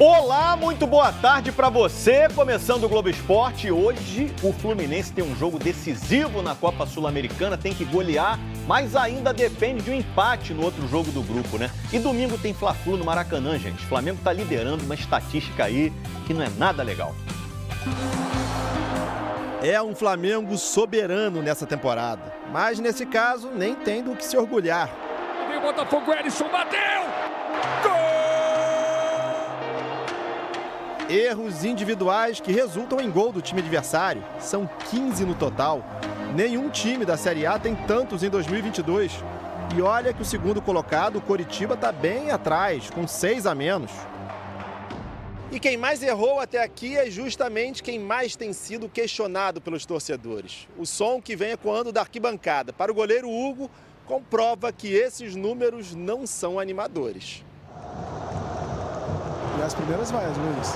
Olá, muito boa tarde para você. Começando o Globo Esporte. Hoje o Fluminense tem um jogo decisivo na Copa Sul-Americana, tem que golear, mas ainda depende de um empate no outro jogo do grupo, né? E domingo tem Fla-Flu no Maracanã, gente. O Flamengo tá liderando uma estatística aí que não é nada legal. É um Flamengo soberano nessa temporada, mas nesse caso nem tem do que se orgulhar. O Botafogo, Erisson bateu! Gol! Erros individuais que resultam em gol do time adversário. São 15 no total. Nenhum time da Série A tem tantos em 2022. E olha que o segundo colocado, o Coritiba, está bem atrás, com 6 a menos. E quem mais errou até aqui é justamente quem mais tem sido questionado pelos torcedores. O som que vem ecoando da arquibancada para o goleiro Hugo comprova que esses números não são animadores. E as primeiras vaias, Luiz.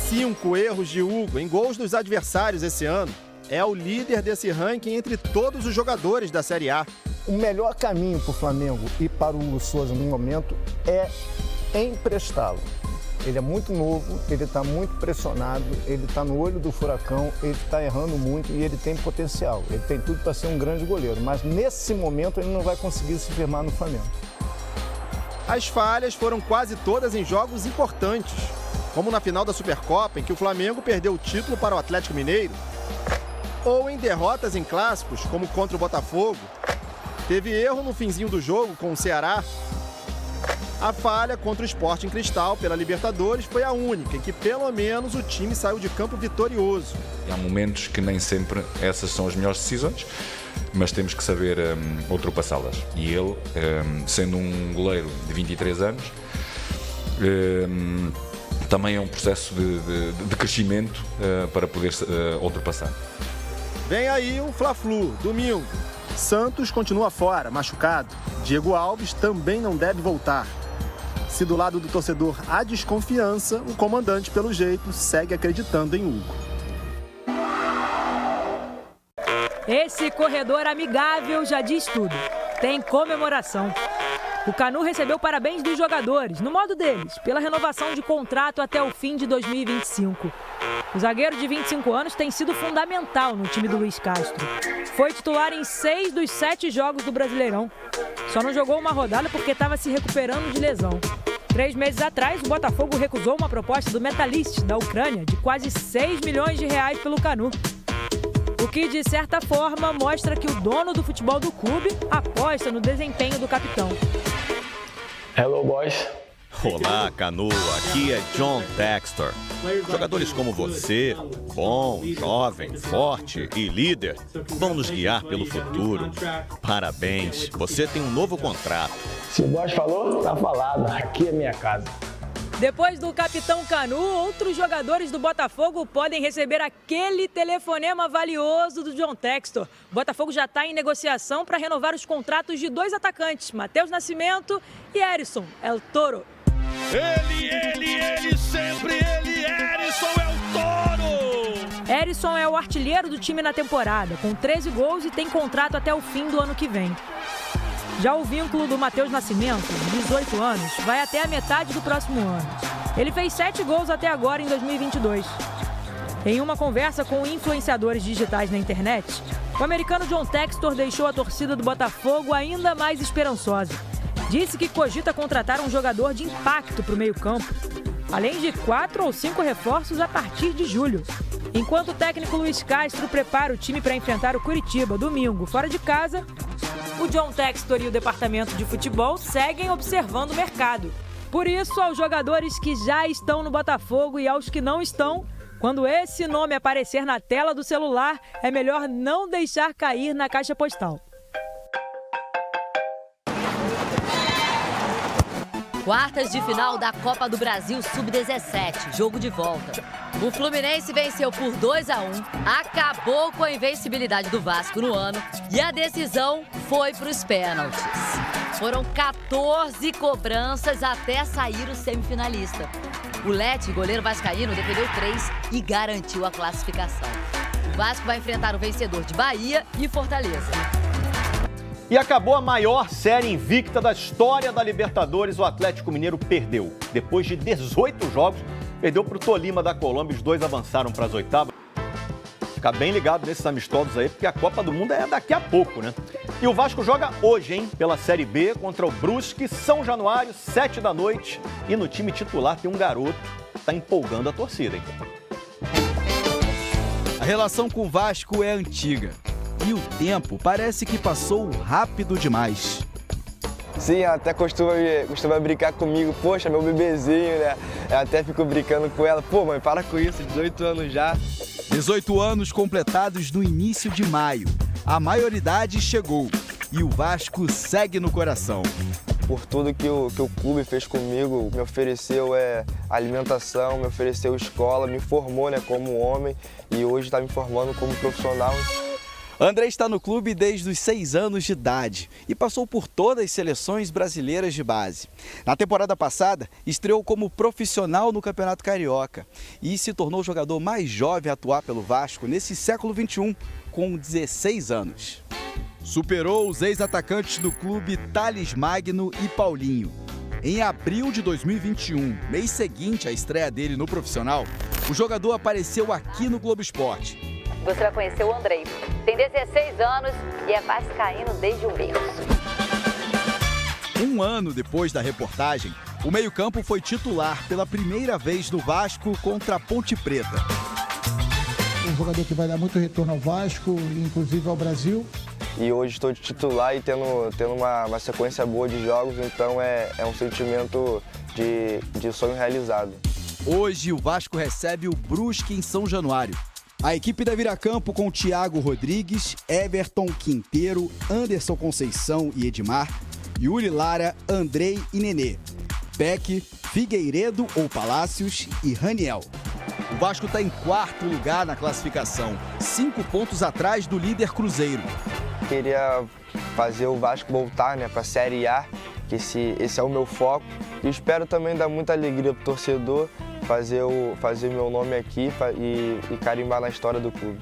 5 erros de Hugo em gols dos adversários esse ano. É o líder desse ranking entre todos os jogadores da Série A. O melhor caminho para o Flamengo e para o Hugo Souza no momento é emprestá-lo. Ele é muito novo, ele está muito pressionado, ele está no olho do furacão, ele está errando muito e ele tem potencial. Ele tem tudo para ser um grande goleiro, mas nesse momento ele não vai conseguir se firmar no Flamengo. As falhas foram quase todas em jogos importantes, como na final da Supercopa, em que o Flamengo perdeu o título para o Atlético Mineiro, ou em derrotas em clássicos, como contra o Botafogo. Teve erro no finzinho do jogo com o Ceará. A falha contra o Sporting Cristal pela Libertadores foi a única em que pelo menos o time saiu de campo vitorioso. Há momentos que nem sempre essas são as melhores decisões, mas temos que saber ultrapassá-las. E ele, sendo um goleiro de 23 anos, também é um processo de crescimento para poder ultrapassar. Vem aí um Fla-Flu, domingo. Santos continua fora, machucado. Diego Alves também não deve voltar. Se do lado do torcedor há desconfiança, o comandante, pelo jeito, segue acreditando em Hugo. Esse corredor amigável já diz tudo. Tem comemoração. O Canu recebeu parabéns dos jogadores, no modo deles, pela renovação de contrato até o fim de 2025. O zagueiro de 25 anos tem sido fundamental no time do Luiz Castro. Foi titular em 6 dos 7 jogos do Brasileirão. Só não jogou uma rodada porque estava se recuperando de lesão. 3 meses atrás, o Botafogo recusou uma proposta do Metalist, da Ucrânia, de quase 6 milhões de reais pelo Canu. O que, de certa forma, mostra que o dono do futebol do clube aposta no desempenho do capitão. Hello, boys. Olá, Canu. Aqui é John Textor. Jogadores como você, bom, jovem, forte e líder, vão nos guiar pelo futuro. Parabéns, você tem um novo contrato. Se o boss falou, tá falado. Aqui é minha casa. Depois do capitão Canu, outros jogadores do Botafogo podem receber aquele telefonema valioso do John Textor. O Botafogo já está em negociação para renovar os contratos de 2 atacantes, Matheus Nascimento e Erisson El Toro. Ele, sempre ele, Erisson é o Toro! Erisson é o artilheiro do time na temporada, com 13 gols e tem contrato até o fim do ano que vem. Já o vínculo do Matheus Nascimento, de 18 anos, vai até a metade do próximo ano. Ele fez 7 gols até agora em 2022. Em uma conversa com influenciadores digitais na internet, o americano John Textor deixou a torcida do Botafogo ainda mais esperançosa. Disse que cogita contratar um jogador de impacto para o meio-campo, além de 4 ou 5 reforços a partir de julho. Enquanto o técnico Luiz Castro prepara o time para enfrentar o Curitiba domingo fora de casa, o John Textor e o departamento de futebol seguem observando o mercado. Por isso, aos jogadores que já estão no Botafogo e aos que não estão, quando esse nome aparecer na tela do celular, é melhor não deixar cair na caixa postal. Quartas de final da Copa do Brasil Sub-17, jogo de volta. O Fluminense venceu por 2-1, acabou com a invencibilidade do Vasco no ano e a decisão foi para os pênaltis. Foram 14 cobranças até sair o semifinalista. O Lete, goleiro vascaíno, defendeu 3 e garantiu a classificação. O Vasco vai enfrentar o vencedor de Bahia e Fortaleza. E acabou a maior série invicta da história da Libertadores. O Atlético Mineiro perdeu. Depois de 18 jogos, perdeu para o Tolima da Colômbia. Os dois avançaram para as oitavas. Fica bem ligado nesses amistosos aí, porque a Copa do Mundo é daqui a pouco, né? E o Vasco joga hoje, hein? Pela Série B contra o Brusque, São Januário, 7 da noite. E no time titular tem um garoto que está empolgando a torcida, hein? A relação com o Vasco é antiga. E o tempo parece que passou rápido demais. Sim, ela até costuma brincar comigo. Poxa, meu bebezinho, né? Eu até fico brincando com ela. Pô, mãe, para com isso, 18 anos já. 18 anos completados no início de maio. A maioridade chegou e o Vasco segue no coração. Por tudo que o clube fez comigo, me ofereceu alimentação, me ofereceu escola, me formou, né, como homem e hoje está me formando como profissional. André está no clube desde os 6 anos de idade e passou por todas as seleções brasileiras de base. Na temporada passada, estreou como profissional no Campeonato Carioca e se tornou o jogador mais jovem a atuar pelo Vasco nesse século XXI, com 16 anos. Superou os ex-atacantes do clube Thales Magno e Paulinho. Em abril de 2021, mês seguinte à estreia dele no profissional, o jogador apareceu aqui no Globo Esporte. Você vai conhecer o Andrei. Tem 16 anos e é vascaíno desde o berço. Um ano depois da reportagem, o meio-campo foi titular pela primeira vez no Vasco contra a Ponte Preta. Um jogador que vai dar muito retorno ao Vasco, inclusive ao Brasil. E hoje estou de titular e tendo uma sequência boa de jogos, então é um sentimento de sonho realizado. Hoje o Vasco recebe o Brusque em São Januário. A equipe deve ir a campo com Thiago Rodrigues, Everton Quinteiro, Anderson Conceição e Edmar, Yuri Lara, Andrei e Nenê, Beck, Figueiredo ou Palácios e Raniel. O Vasco está em 4º lugar na classificação, 5 pontos atrás do líder Cruzeiro. Queria fazer o Vasco voltar, né, para a Série A, que esse é o meu foco. E espero também dar muita alegria para o torcedor, fazer meu nome aqui e carimbar na história do clube.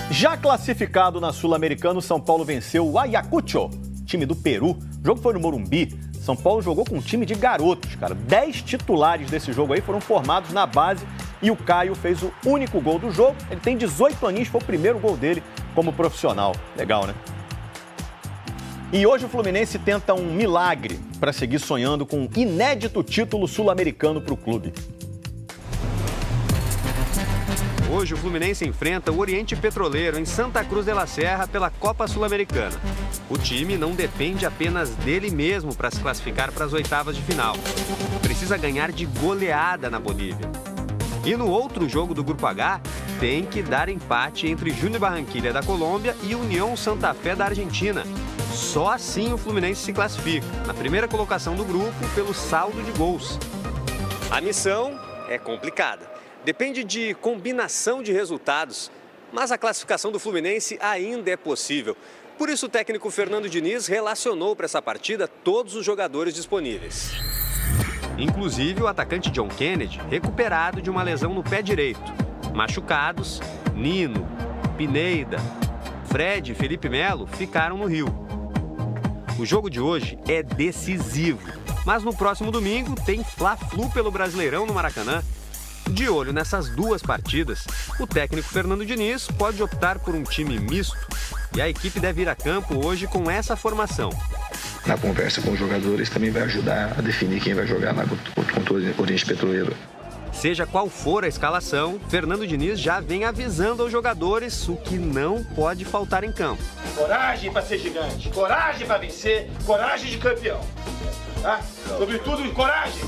Já classificado na Sul-Americana, o São Paulo venceu o Ayacucho, time do Peru. O jogo foi no Morumbi. São Paulo jogou com um time de garotos, cara. 10 titulares desse jogo aí foram formados na base e o Caio fez o único gol do jogo. Ele tem 18 aninhos, foi o primeiro gol dele como profissional. Legal, né? E hoje o Fluminense tenta um milagre para seguir sonhando com um inédito título sul-americano para o clube. Hoje o Fluminense enfrenta o Oriente Petroleiro em Santa Cruz de la Serra pela Copa Sul-Americana. O time não depende apenas dele mesmo para se classificar para as oitavas de final. Precisa ganhar de goleada na Bolívia. E no outro jogo do Grupo H, tem que dar empate entre Júnior Barranquilla da Colômbia e União Santa Fé da Argentina. Só assim o Fluminense se classifica, na primeira colocação do grupo, pelo saldo de gols. A missão é complicada. Depende de combinação de resultados, mas a classificação do Fluminense ainda é possível. Por isso o técnico Fernando Diniz relacionou para essa partida todos os jogadores disponíveis. Inclusive o atacante John Kennedy, recuperado de uma lesão no pé direito. Machucados, Nino, Pineda, Fred e Felipe Melo ficaram no Rio. O jogo de hoje é decisivo, mas no próximo domingo tem Fla-Flu pelo Brasileirão no Maracanã. De olho nessas duas partidas, o técnico Fernando Diniz pode optar por um time misto e a equipe deve ir a campo hoje com essa formação. Na conversa com os jogadores também vai ajudar a definir quem vai jogar contra o Oriente Petroleiro. Seja qual for a escalação, Fernando Diniz já vem avisando aos jogadores o que não pode faltar em campo. Coragem para ser gigante, coragem para vencer, coragem de campeão. Tá? Sobretudo, coragem!